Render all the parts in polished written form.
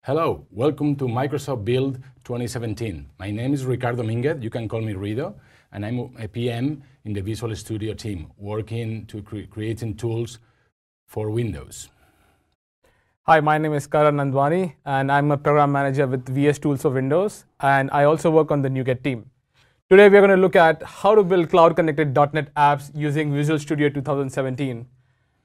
Hello, welcome to Microsoft Build 2017. My name is Ricardo Minguez, you can call me Rido, and I'm a PM in the Visual Studio team, working to creating tools for Windows. Hi, my name is Karan Nandwani, and I'm a program manager with VS Tools for Windows, and I also work on the NuGet team. Today, we're going to look at how to build cloud-connected .NET apps using Visual Studio 2017.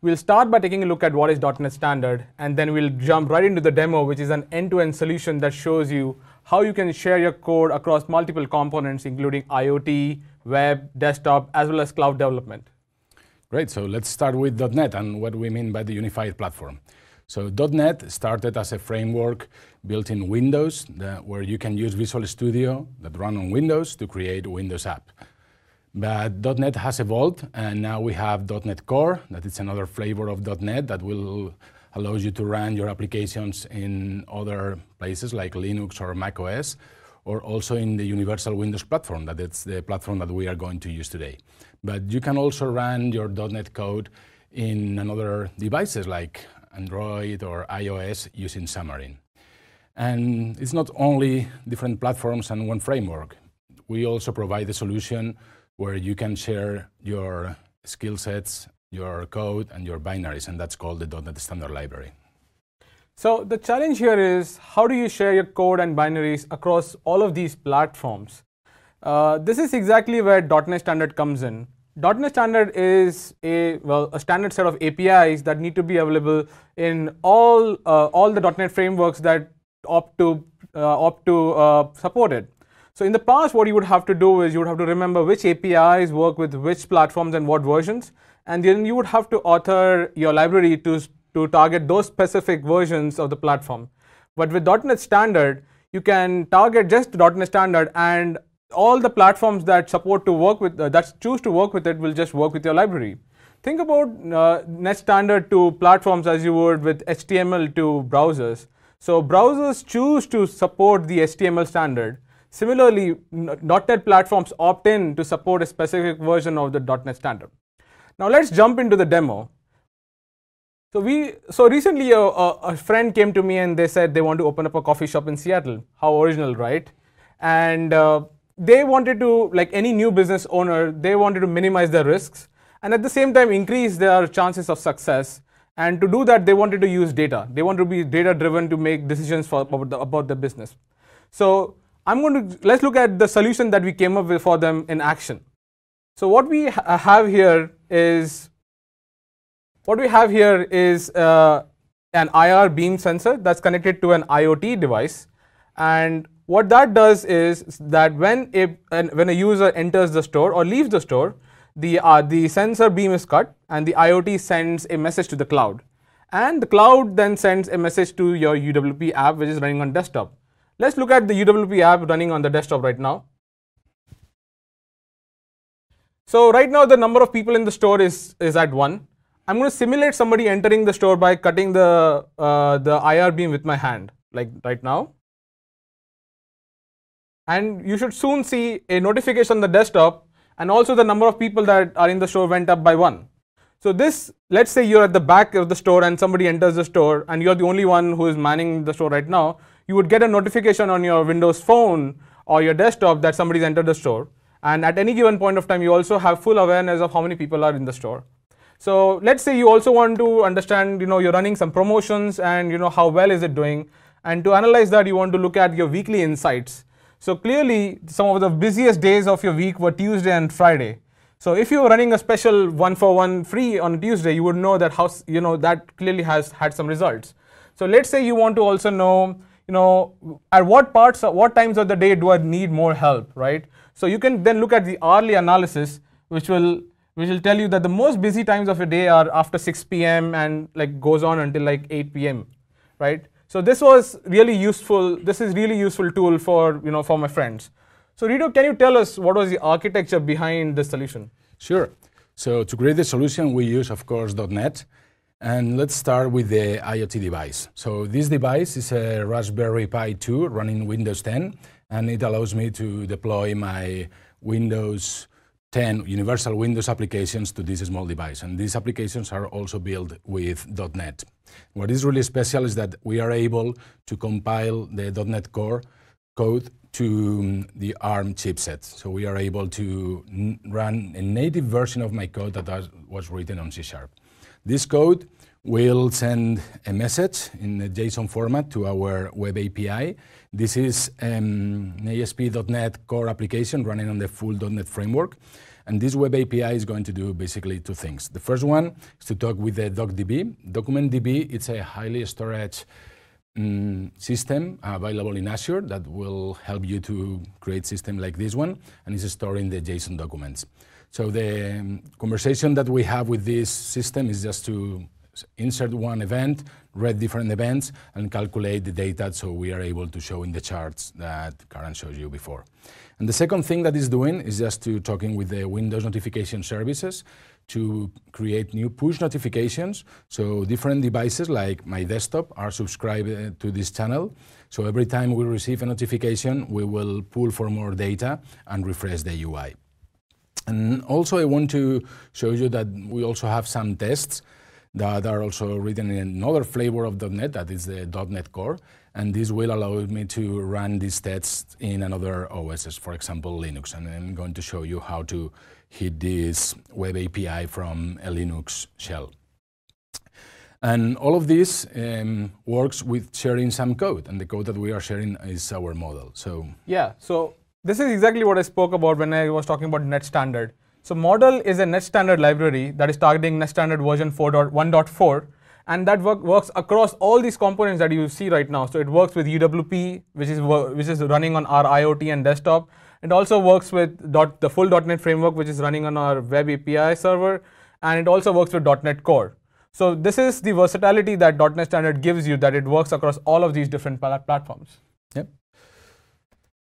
We'll start by taking a look at what is .NET Standard, and then we'll jump right into the demo, which is an end-to-end solution that shows you how you can share your code across multiple components, including IoT, web, desktop, as well as cloud development. Great, so let's start with .NET and what we mean by the unified platform. So .NET started as a framework built in Windows, where you can use Visual Studio that run on Windows to create a Windows app. But .NET has evolved, and now we have .NET Core, that is another flavor of .NET that will allow you to run your applications in other places like Linux or Mac OS, or also in the Universal Windows platform, that is the platform that we are going to use today. But you can also run your .NET code in another devices like Android or iOS using Xamarin. And it's not only different platforms and one framework. We also provide a solution where you can share your skill sets, your code, and your binaries, and that's called the .NET Standard Library. So the challenge here is, how do you share your code and binaries across all of these platforms? This is exactly where .NET Standard comes in. .NET Standard is a standard set of APIs that need to be available in all the .NET frameworks that opt to support it. So in the past, what you would have to do is you would have to remember which APIs work with which platforms and what versions, and then you would have to author your library to target those specific versions of the platform. But with .NET Standard, you can target just .NET Standard, and all the platforms that support to work with that choose to work with it will just work with your library. Think about .NET Standard to platforms as you would with HTML to browsers. So browsers choose to support the HTML standard. Similarly, .NET platforms opt in to support a specific version of the .NET Standard. Now let's jump into the demo. So recently a friend came to me and they said they want to open up a coffee shop in Seattle. How original, right? And they wanted to, like any new business owner, they wanted to minimize their risks and at the same time increase their chances of success. And to do that, they wanted to use data. They want to be data driven to make decisions about the business. So let's look at the solution that we came up with for them in action. So what we have here is an IR beam sensor that's connected to an IoT device, and what that does is that when a user enters the store or leaves the store, the sensor beam is cut and the IoT sends a message to the cloud, and the cloud then sends a message to your UWP app, which is running on desktop. Let's look at the UWP app running on the desktop right now. So right now the number of people in the store is at 1. I'm going to simulate somebody entering the store by cutting the IR beam with my hand, like right now. And you should soon see a notification on the desktop, and also the number of people that are in the store went up by 1. So this, let's say you're at the back of the store and somebody enters the store and you're the only one who is manning the store right now, you would get a notification on your Windows phone or your desktop that somebody's entered the store. And at any given point of time, you also have full awareness of how many people are in the store. So let's say you also want to understand, you're running some promotions and how well is it doing. And to analyze that, you want to look at your weekly insights. So clearly, some of the busiest days of your week were Tuesday and Friday. So if you're running a special 1-for-1 free on Tuesday, you would know that that clearly has had some results. So let's say you want to also know, at what times of the day do I need more help, right? So you can then look at the hourly analysis, which will tell you that the most busy times of a day are after 6 p.m. and goes on until 8 p.m., right? So this was really useful. This is really useful tool for my friends. So Rido, can you tell us what was the architecture behind this solution? Sure. So to create the solution, we use, of course, .NET. And let's start with the IoT device. So this device is a Raspberry Pi 2 running Windows 10, and it allows me to deploy my Windows 10 universal Windows applications to this small device. And these applications are also built with .NET. What is really special is that we are able to compile the .NET Core code to the ARM chipset. So we are able to run a native version of my code that was written on C#. This code will send a message in a JSON format to our web API. This is an ASP.NET Core application running on the full .NET framework. And this web API is going to do basically two things. The first one is to talk with the DocDB. DocumentDB, it's a highly storage system available in Azure that will help you to create system like this one, and it's storing the JSON documents. So the conversation that we have with this system is just to insert one event, read different events, and calculate the data so we are able to show in the charts that Karen showed you before. And the second thing that it's doing is just to talking with the Windows notification services to create new push notifications. So different devices like my desktop are subscribed to this channel. So every time we receive a notification, we will pull for more data and refresh the UI. And also I want to show you that we also have some tests that are also written in another flavor of .NET, that is the .NET Core. And this will allow me to run these tests in another OSs, for example, Linux. And I'm going to show you how to hit this web API from a Linux shell. And all of this works with sharing some code. And the code that we are sharing is our model. So yeah, so this is exactly what I spoke about when I was talking about Net Standard. So model is a Net Standard library that is targeting Net Standard version 4.1.4. And that works across all these components that you see right now. So it works with UWP, which is running on our IoT and desktop. It also works with the full .NET framework, which is running on our web API server. And it also works with .NET Core. So this is the versatility that .NET Standard gives you, that it works across all of these different platforms. Yep.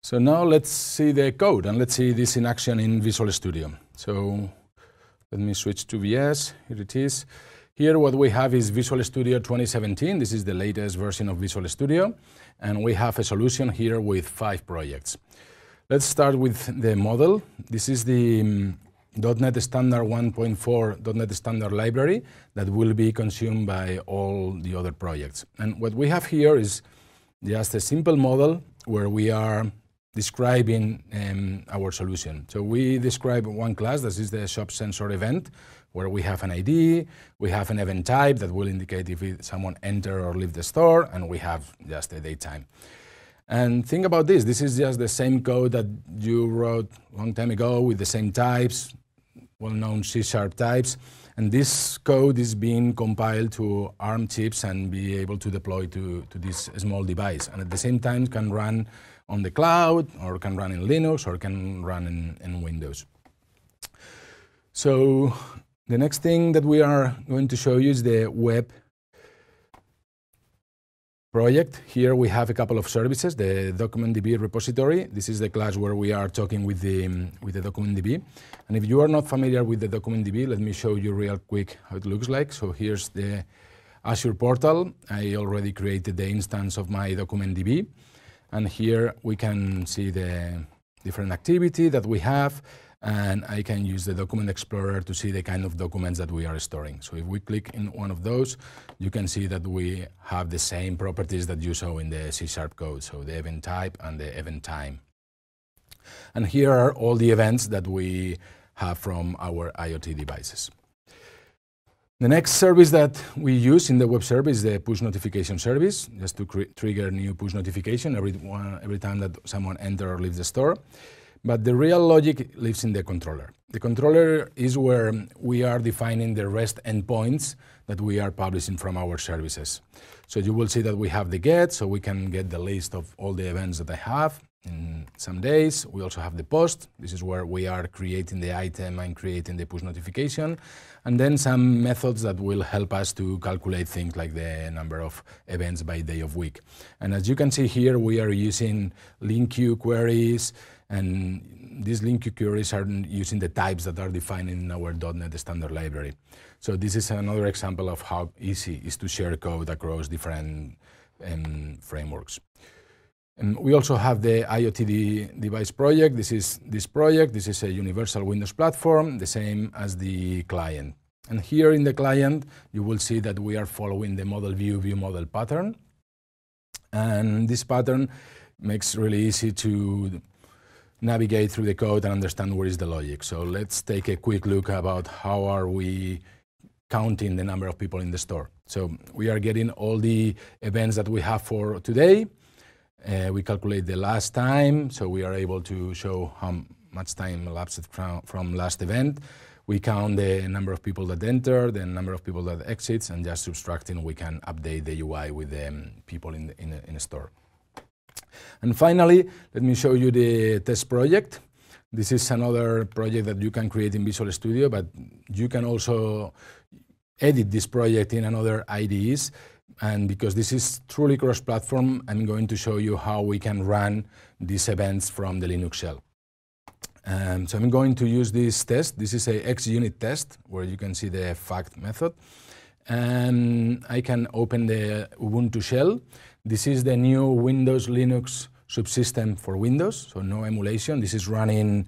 So now let's see the code, and let's see this in action in Visual Studio. So let me switch to VS. Here it is. Here what we have is Visual Studio 2017. This is the latest version of Visual Studio. And we have a solution here with 5 projects. Let's start with the model. This is the .NET Standard 1.4 .NET Standard library that will be consumed by all the other projects. And what we have here is just a simple model where we are describing our solution. So we describe one class, this is the shop sensor event, where we have an ID, we have an event type that will indicate if someone enter or leave the store, and we have just a date time. And think about this is just the same code that you wrote a long time ago with the same types, well-known C# types, and this code is being compiled to ARM chips and be able to deploy to this small device, and at the same time can run on the cloud, or can run in Linux, or can run in Windows. So the next thing that we are going to show you is the web project. Here we have a couple of services, the DocumentDB repository. This is the class where we are talking with the DocumentDB. And if you are not familiar with the DocumentDB, let me show you real quick how it looks like. So here's the Azure portal. I already created the instance of my DocumentDB. And here we can see the different activity that we have. And I can use the Document Explorer to see the kind of documents that we are storing. So if we click in one of those, you can see that we have the same properties that you saw in the C# code, so the event type and the event time. And here are all the events that we have from our IoT devices. The next service that we use in the web service is the push notification service, just to trigger new push notification every time that someone enters or leaves the store. But the real logic lives in the controller. The controller is where we are defining the REST endpoints that we are publishing from our services. So you will see that we have the get, so we can get the list of all the events that I have in some days. We also have the post. This is where we are creating the item and creating the push notification. And then some methods that will help us to calculate things like the number of events by day of week. And as you can see here, we are using link queue queries, and these link queue queries are using the types that are defined in our .NET Standard library. So this is another example of how easy it is to share code across different frameworks. And we also have the IoT device project. This is this project. This is a universal Windows platform, the same as the client. And here in the client, you will see that we are following the model view model pattern. And this pattern makes really easy to navigate through the code and understand where is the logic. So let's take a quick look about how are we counting the number of people in the store. So we are getting all the events that we have for today. We calculate the last time, so we are able to show how much time elapsed from last event. We count the number of people that enter, the number of people that exits, and just subtracting, we can update the UI with the people in a store. And finally, let me show you the test project. This is another project that you can create in Visual Studio, but you can also edit this project in another IDEs. And because this is truly cross-platform, I'm going to show you how we can run these events from the Linux shell. So I'm going to use this test. This is a XUnit test where you can see the fact method. And I can open the Ubuntu shell. This is the new Windows Linux subsystem for Windows, so no emulation. This is running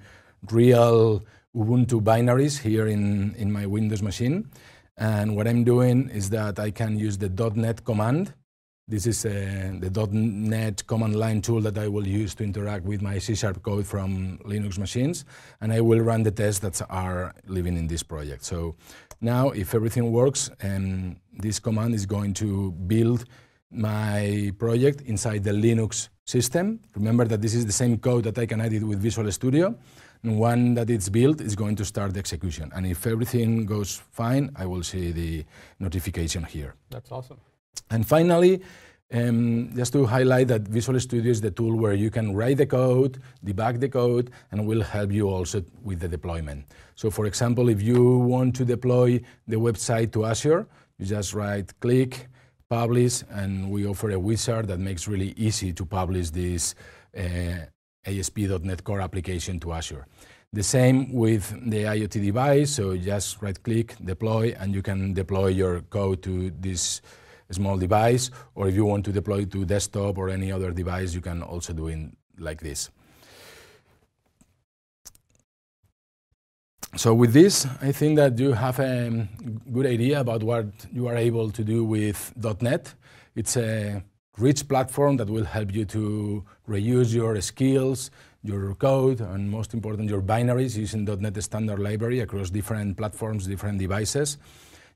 real Ubuntu binaries here in my Windows machine. And what I'm doing is that I can use the .NET command. This is the .NET command line tool that I will use to interact with my C# code from Linux machines. And I will run the tests that are living in this project. So now, if everything works, this command is going to build my project inside the Linux system. Remember that this is the same code that I can edit with Visual Studio. And when that it's built, it's going to start the execution. And if everything goes fine, I will see the notification here. That's awesome. And finally, just to highlight that Visual Studio is the tool where you can write the code, debug the code, and will help you also with the deployment. So for example, if you want to deploy the website to Azure, you just right-click, publish, and we offer a wizard that makes really easy to publish this ASP.NET Core application to Azure. The same with the IoT device, so just right-click, deploy, and you can deploy your code to this small device, or if you want to deploy it to desktop or any other device, you can also do it like this. So with this, I think that you have a good idea about what you are able to do with .NET. It's a rich platform that will help you to reuse your skills, your code, and most important, your binaries using .NET standard library across different platforms, different devices.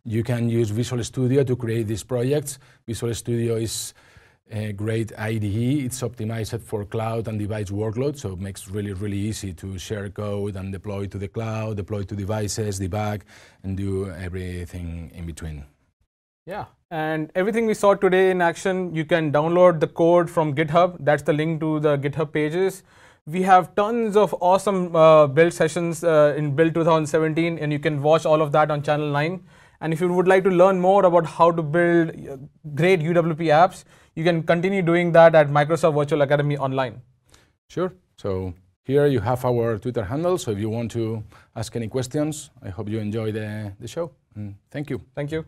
You can use Visual Studio to create these projects. Visual Studio is a great IDE. It's optimized for cloud and device workload, so it makes really, really easy to share code and deploy to the cloud, deploy to devices, debug, and do everything in between. Yeah, and everything we saw today in action, you can download the code from GitHub. That's the link to the GitHub pages. We have tons of awesome build sessions in Build 2017, and you can watch all of that on Channel 9. And if you would like to learn more about how to build great UWP apps, you can continue doing that at Microsoft Virtual Academy online. Sure. So here you have our Twitter handle. So if you want to ask any questions, I hope you enjoy the show. Thank you. Thank you.